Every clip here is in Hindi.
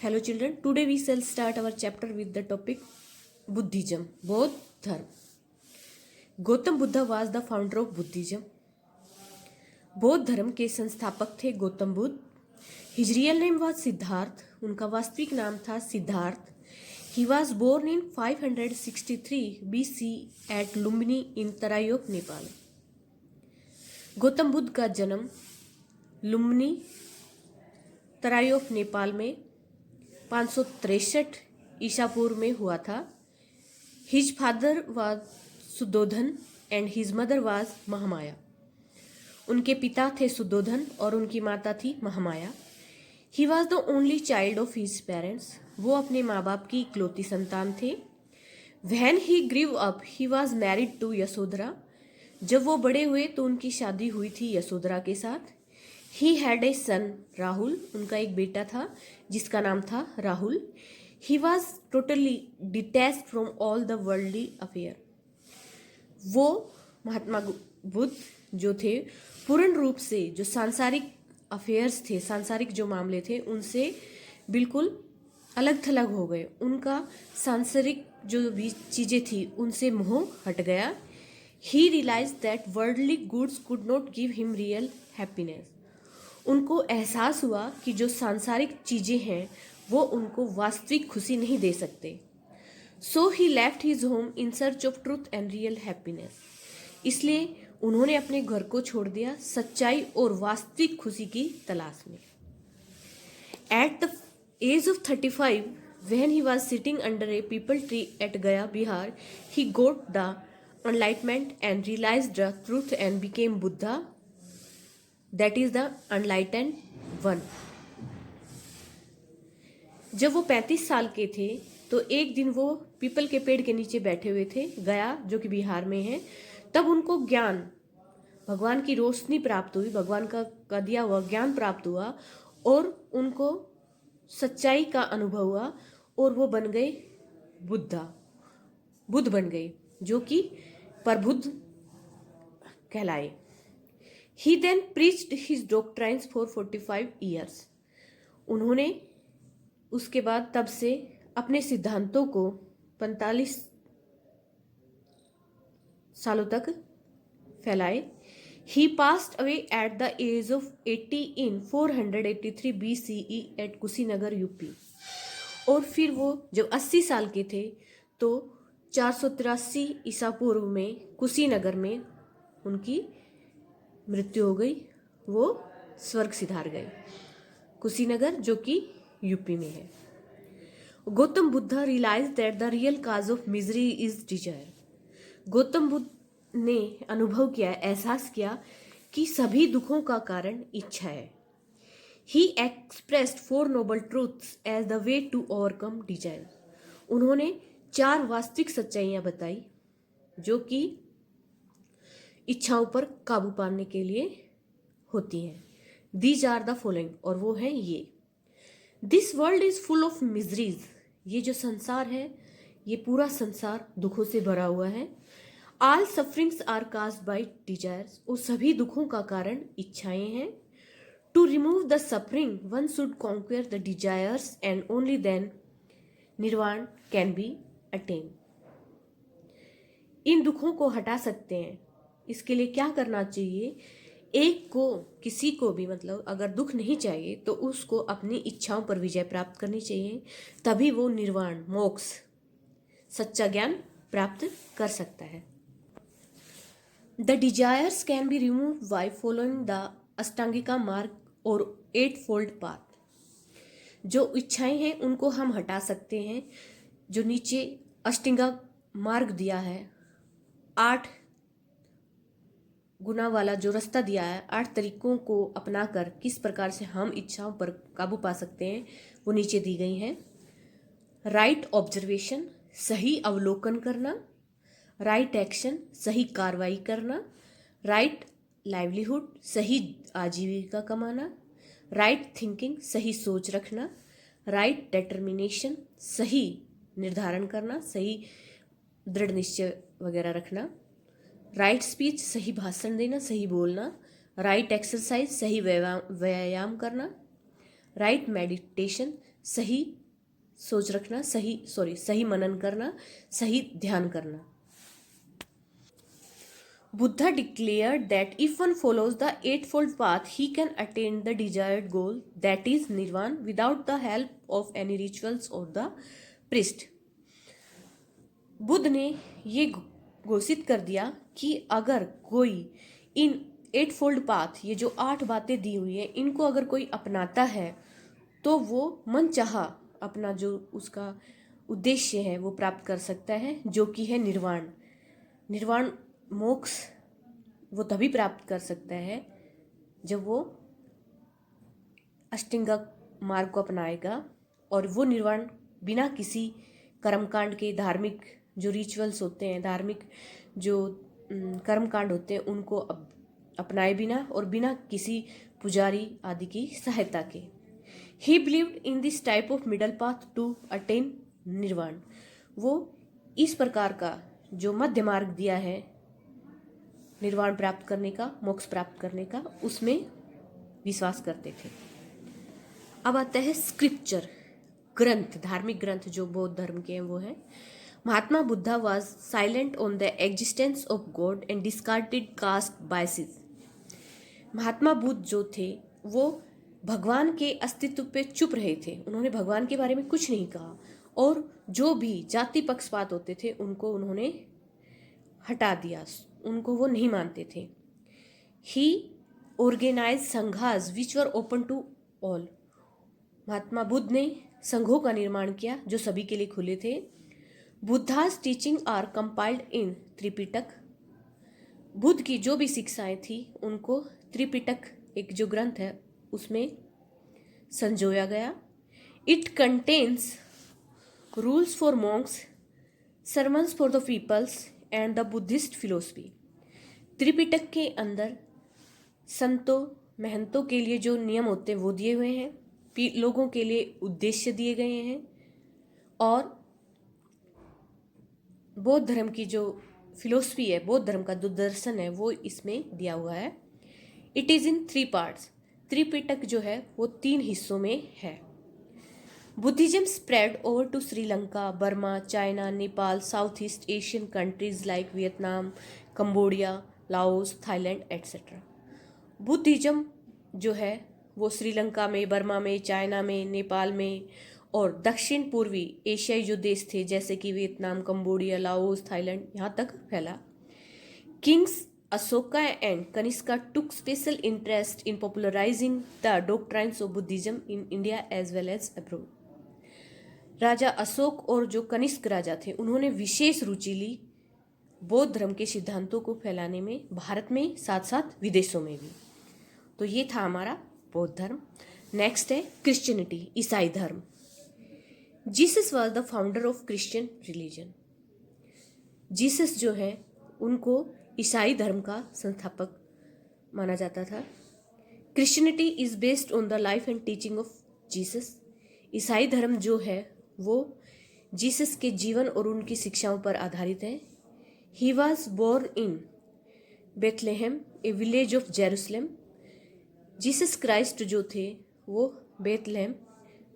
Hello children, today we shall start our chapter with the topic Buddhism, बौद्ध धर्म. Gautam Buddha was the founder of Buddhism. बौद्ध धर्म के संस्थापक थे Gautam Buddha. His real name was Siddharth, उनका वास्तविक नाम था Siddharth. He was born in 563 BC at Lumbini in तरायोक, Nepal. Gautam Buddha का जन्म लुम्बिनी तरायोक, नेपाल में 563 ईसा पूर्व में हुआ था. His father was Suddhodana and his mother was Mahamaya. उनके पिता थे सुद्धोधन और उनकी माता थी Mahamaya. He was the only child of his parents. वो अपने माँ बाप की इकलौती संतान थे. When he grew up he was married to Yashodhara. जब वो बड़े हुए तो उनकी शादी हुई थी यशोधरा के साथ. ही हैड ए सन राहुल. उनका एक बेटा था जिसका नाम था Rahul. He was totally detached from all the worldly affair. वो महात्मा बुद्ध जो थे पूर्ण रूप से जो सांसारिक अफेयर्स थे, सांसारिक जो मामले थे, उनसे बिल्कुल अलग थलग हो गए. उनका सांसारिक जो भी चीज़ें थी उनसे मोह हट गया. He realize that worldly goods could not give him real happiness. उनको एहसास हुआ कि जो सांसारिक चीज़ें हैं वो उनको वास्तविक खुशी नहीं दे सकते. So he left his home in search of truth and real happiness. इसलिए उन्होंने अपने घर को छोड़ दिया सच्चाई और वास्तविक खुशी की तलाश में. At the age of 35 when he was sitting under a peepal tree at Gaya, Bihar, he got the enlightenment and realised the truth and became Buddha. That is the enlightened one. जब वो 35 साल के थे तो एक दिन वो पीपल के पेड़ के नीचे बैठे हुए थे, गया जो कि बिहार में है. तब उनको ज्ञान, भगवान की रोशनी प्राप्त हुई, भगवान का दिया हुआ ज्ञान प्राप्त हुआ और उनको सच्चाई का अनुभव हुआ और वो बन गए बुद्ध बन गए जो कि प्रबुद्ध कहलाए. He then preached his doctrines for 45 years. उन्होंने उसके बाद तब से अपने सिद्धांतों को 45 सालों तक फैलाए. He passed away at the age of 80 in 483 BCE at Kushinagar, UP. और फिर वो जब 80 साल के थे तो 483 ईसा पूर्व में कुशीनगर में उनकी मृत्यु हो गई. वो स्वर्ग सिधार गए. कुशीनगर जो कि यूपी में है. Gautam Buddha realize that the real cause of misery is desire. Gautam Buddha ने अनुभव किया, एहसास किया कि सभी दुखों का कारण इच्छा है. He expressed 4 noble truths as the way to overcome desire. उन्होंने 4 वास्तविक सच्चाइयाँ बताई जो कि इच्छाओं पर काबू पाने के लिए होती हैं. दीज आर द फॉलोइंग, और वो हैं ये. This world is full of miseries. ये जो संसार है ये पूरा संसार दुखों से भरा हुआ है. All sufferings are caused by desires. और सभी दुखों का कारण इच्छाएं हैं. To remove the suffering one should conquer the desires and only then nirvana can be attain. इन दुखों को हटा सकते हैं. इसके लिए क्या करना चाहिए? एक को, किसी को भी, मतलब अगर दुख नहीं चाहिए तो उसको अपनी इच्छाओं पर विजय प्राप्त करनी चाहिए. तभी वो निर्वाण, मोक्ष, सच्चा ज्ञान प्राप्त कर सकता है. The desires can be remove by following the Ashtangika Marga और 8 फोल्ड पाथ. जो इच्छाएं हैं उनको हम हटा सकते हैं. जो नीचे अष्टांगिका मार्ग दिया है, 8 गुना वाला जो रास्ता दिया है, 8 तरीकों को अपनाकर किस प्रकार से हम इच्छाओं पर काबू पा सकते हैं, वो नीचे दी गई हैं. राइट ऑब्जर्वेशन, सही अवलोकन करना. राइट एक्शन, सही कार्रवाई करना. राइट लाइवलीहुड, सही आजीविका कमाना. राइट थिंकिंग, सही सोच रखना. राइट डिटर्मिनेशन, सही निर्धारण करना, सही दृढ़ निश्चय वगैरह रखना. राइट स्पीच, सही भाषण देना, सही बोलना. राइट एक्सरसाइज, सही व्यायाम करना. राइट मेडिटेशन, सही सोच रखना, सही मनन करना, सही ध्यान करना। Buddha declared that if one follows the eightfold path, he can attain the desired goal, that is nirvana, without the help of any rituals or the priest. Buddha ने ये घोषित कर दिया कि अगर कोई इन एट फोल्ड पाथ, ये जो 8 बातें दी हुई है, इनको अगर कोई अपनाता है तो वो मन चाहा अपना जो उसका उद्देश्य है वो प्राप्त कर सकता है, जो कि है निर्वाण। निर्वाण मोक्ष वो तभी प्राप्त कर सकता है जब वो अष्टांग मार्ग को अपनाएगा, और वो निर्वाण बिना किसी कर्मकांड के, धार्मिक जो रिचुअल्स होते हैं, धार्मिक जो कर्मकांड होते हैं, उनको अपनाए बिना और बिना किसी पुजारी आदि की सहायता के। He believed in this type of middle path to attain nirvana. वो इस प्रकार का जो मध्य मार्ग दिया है निर्वाण प्राप्त करने का, मोक्ष प्राप्त करने का, उसमें विश्वास करते थे। अब आता है स्क्रिप्चर, ग्रंथ, धार्मिक ग्रंथ जो बौद्ध धर्म के हैं वो है। Mahatma Buddha was silent on the existence of God and discarded caste biases. Mahatma Buddha जो थे वो भगवान के अस्तित्व पे चुप रहे थे, उन्होंने भगवान के बारे में कुछ नहीं कहा, और जो भी जाति पक्षपात होते थे उनको उन्होंने हटा दिया, उनको वो नहीं मानते थे। He organise sanghas which were open to all. Mahatma Buddha ने संघों का निर्माण किया जो सभी के लिए खुले थे। Buddha's teaching are compiled in Tripitaka. Buddha की जो भी शिक्षाएं थी उनको त्रिपिटक, एक जो ग्रंथ है, उसमें संजोया गया। It contains rules for monks, sermons for the peoples and the Buddhist philosophy. Tripitaka के अंदर संतों महंतों के लिए जो नियम होते हैं वो दिए हुए हैं, लोगों के लिए उद्देश्य दिए गए हैं, और बौद्ध धर्म की जो फिलोसफी है, बौद्ध धर्म का जो दर्शन है, वो इसमें दिया हुआ है। It is in 3 parts. Tripitaka जो है वो 3 हिस्सों में है। Buddhism spread over to Sri Lanka, Burma, China, Nepal, south east Asian countries like Vietnam, Cambodia, Laos, Thailand etcetera. Buddhism जो है वो श्रीलंका में, बर्मा में, चाइना में, नेपाल में और दक्षिण पूर्वी एशियाई जो देश थे जैसे कि वियतनाम, कंबोडिया, लाओस, थाईलैंड, यहाँ तक फैला। Kings Ashoka and Kanishka took special interest in popularising the doctrines of Buddhism in India as well as abroad. राजा अशोक और जो कनिष्क राजा थे उन्होंने विशेष रुचि ली बौद्ध धर्म के सिद्धांतों को फैलाने में, भारत में साथ साथ विदेशों में भी। तो ये था हमारा बौद्ध धर्म। नेक्स्ट है क्रिश्चियनिटी, ईसाई धर्म। Jesus was the founder of Christian religion. Jesus जो है उनको ईसाई धर्म का संस्थापक माना जाता था। Christianity is based on the life and teaching of Jesus. ईसाई धर्म जो है वो जीसस के जीवन और उनकी शिक्षाओं पर आधारित है। He was born in Bethlehem, a village of Jerusalem. Jesus Christ जो थे वो बेथलेहेम,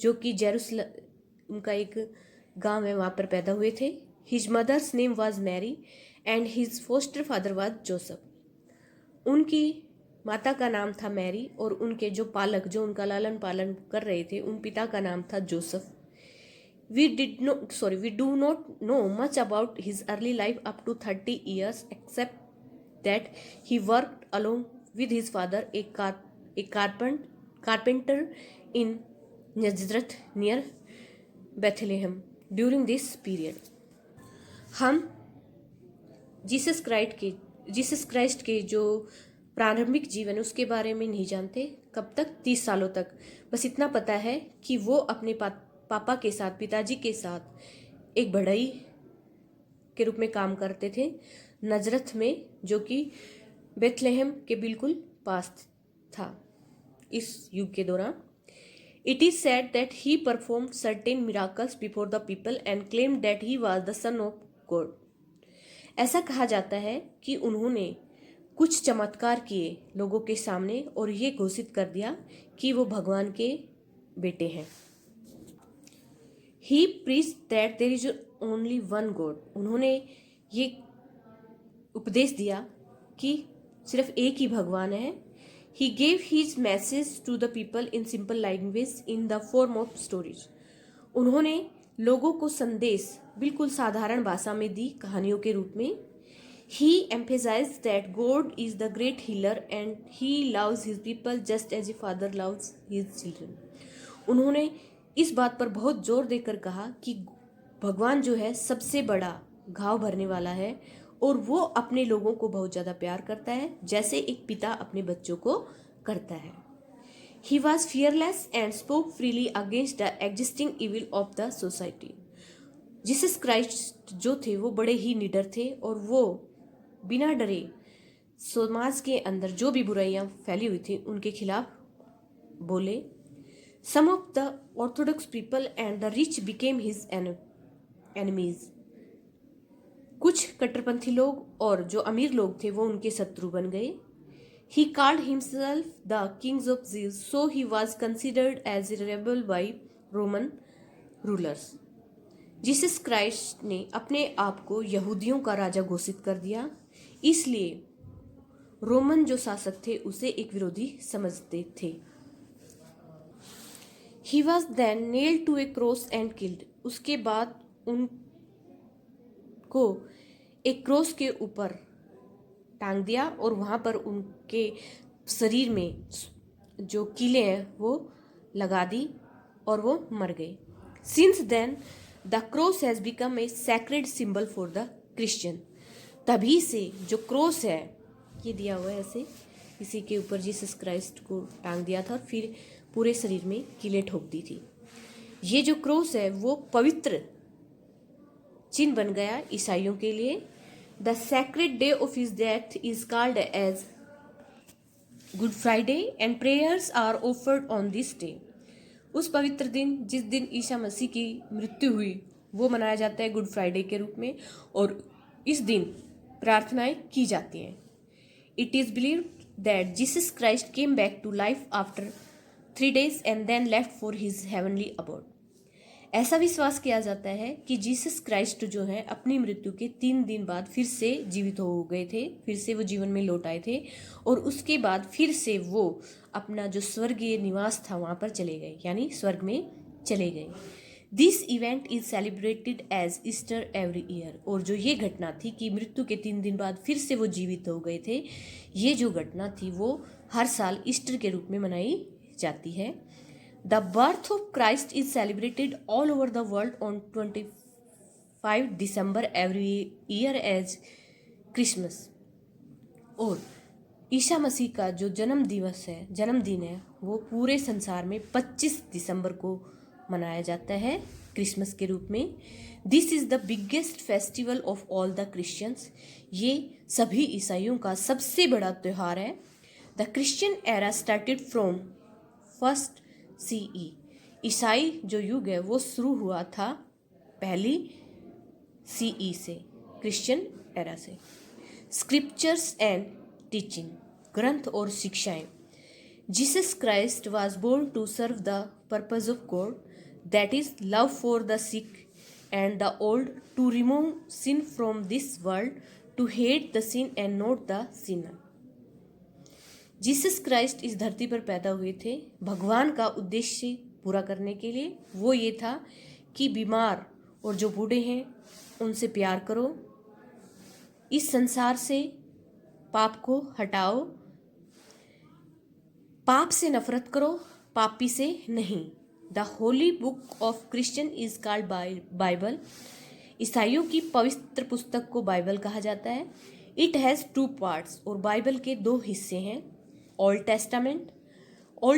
जो कि जेरूसलम उनका एक गांव है, वहाँ पर पैदा हुए थे। His mother's name was Mary and his foster father was Joseph. उनकी माता का नाम था मैरी और उनके जो पालक, जो उनका लालन पालन कर रहे थे, उन पिता का नाम था Joseph. We do not know much about his early life up to 30 years, except that he worked along with his father, a carpenter in Nazareth near Bethlehem during this period. हम जीसस क्राइस्ट के जो प्रारंभिक जीवन उसके बारे में नहीं जानते, कब तक, 30 सालों तक। बस इतना पता है कि वो अपने पापा के साथ, पिताजी के साथ एक बढ़ई के रूप में काम करते थे नजरत में, जो कि बेथलेहेम के बिल्कुल पास था इस युग के दौरान। It is said that he perform certain miracles before the people and claim that he was the son of God. ऐसा कहा जाता है कि उन्होंने कुछ चमत्कार किए लोगों के सामने और ये घोषित कर दिया कि वो भगवान के बेटे हैं। He preach that there is only one God, उन्होंने ये उपदेश दिया कि सिर्फ एक ही भगवान है। He gave his message to the people in simple language in the form of stories, उन्होंने लोगों को संदेश बिल्कुल साधारण भाषा में दी, कहानियों के रूप में। He emphasised that God is the great healer and he loves his people just as a father loves his children, उन्होंने इस बात पर बहुत जोर देकर कहा कि भगवान जो है सबसे बड़ा घाव भरने वाला है और वो अपने लोगों को बहुत ज़्यादा प्यार करता है, जैसे एक पिता अपने बच्चों को करता है। He was fearless and spoke freely against the existing evil of the society, Jesus Christ जो थे वो बड़े ही निडर थे और वो बिना डरे समाज के अंदर जो भी बुराइयां फैली हुई थी उनके खिलाफ बोले। Some of the orthodox people and the rich became his enemies, कुछ कट्टरपंथी लोग और जो अमीर लोग थे वो उनके शत्रु बन गए। He called himself the kings of Jews, so he was considered as a rebel by Roman rulers, Jesus Christ ने अपने आप को यहूदियों का राजा घोषित कर दिया, इसलिए रोमन जो शासक थे उसे एक विरोधी समझते थे। He was then nailed to a cross and killed, उसके बाद उनको एक क्रॉस के ऊपर टांग दिया और वहाँ पर उनके शरीर में जो कीलें हैं वो लगा दी और वो मर गए। Since then the cross has become a sacred symbol for the Christian, तभी से जो क्रॉस है ये दिया हुआ है ऐसे, इसी के ऊपर जीसस क्राइस्ट को टांग दिया था और फिर पूरे शरीर में कीलें ठोक दी थी। ये जो क्रॉस है वो पवित्र चिन्ह बन गया ईसाइयों के लिए। The sacred day of his death is called as Good Friday and prayers are offered on this day, उस पवित्र दिन जिस दिन ईसा मसीह की मृत्यु हुई वो मनाया जाता है गुड फ्राइडे के रूप में और इस दिन प्रार्थनाएं की जाती हैं। It is believed that Jesus Christ came back to life after 3 days and then left for his heavenly abode, ऐसा विश्वास किया जाता है कि जीसस क्राइस्ट जो है अपनी मृत्यु के 3 दिन बाद फिर से जीवित हो गए थे, फिर से वो जीवन में लौट आए थे और उसके बाद फिर से वो अपना जो स्वर्गीय निवास था वहाँ पर चले गए, यानी स्वर्ग में चले गए। This event is celebrated as Easter every year, और जो ये घटना थी कि मृत्यु के 3 दिन बाद फिर से वो जीवित हो गए थे, ये जो घटना थी वो हर साल ईस्टर के रूप में मनाई जाती है। The birth of Christ is celebrated all over the world on 25 December every year as Christmas, और ईसा मसीह का जो जन्मदिन है वो पूरे संसार में 25 दिसंबर को मनाया जाता है क्रिसमस के रूप में। This is the biggest festival of all the Christians, ये सभी ईसाइयों का सबसे बड़ा त्यौहार है। The Christian era started from first CE, ईसाई जो युग है वो शुरू हुआ था पहली CE से, क्रिश्चियन एरा से। स्क्रिप्चर्स एंड टीचिंग, ग्रंथ और शिक्षाएं। Jesus Christ was born to serve the purpose of God, that is love for the sick and the old, to remove sin from this world, to hate the sin and not the sinner. Jesus Christ इस धरती पर पैदा हुए थे भगवान का उद्देश्य पूरा करने के लिए। वो ये था कि बीमार और जो बूढ़े हैं उनसे प्यार करो, इस संसार से पाप को हटाओ, पाप से नफरत करो, पापी से नहीं। The Holi book of Christian is called Bible, ईसाइयों की पवित्र पुस्तक को बाइबल कहा जाता है। इट हैज़ 2 पार्ट्स, और बाइबल के 2 हिस्से हैं। ओल्ड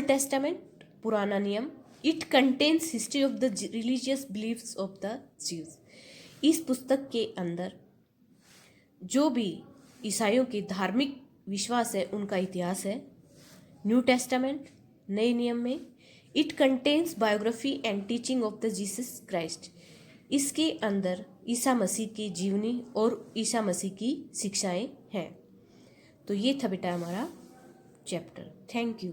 टेस्टामेंट पुराना नियम, it contains history of the religious beliefs of the Jews, इस पुस्तक के अंदर जो भी ईसाइयों के धार्मिक विश्वास है उनका इतिहास है। न्यू टेस्टामेंट नए नियम में, it contains biography and teaching of the Jesus Christ, इसके अंदर ईसा मसीह की जीवनी और ईसा मसीह की शिक्षाएं हैं। तो ये था बेटा हमारा चैप्टर। Thank you.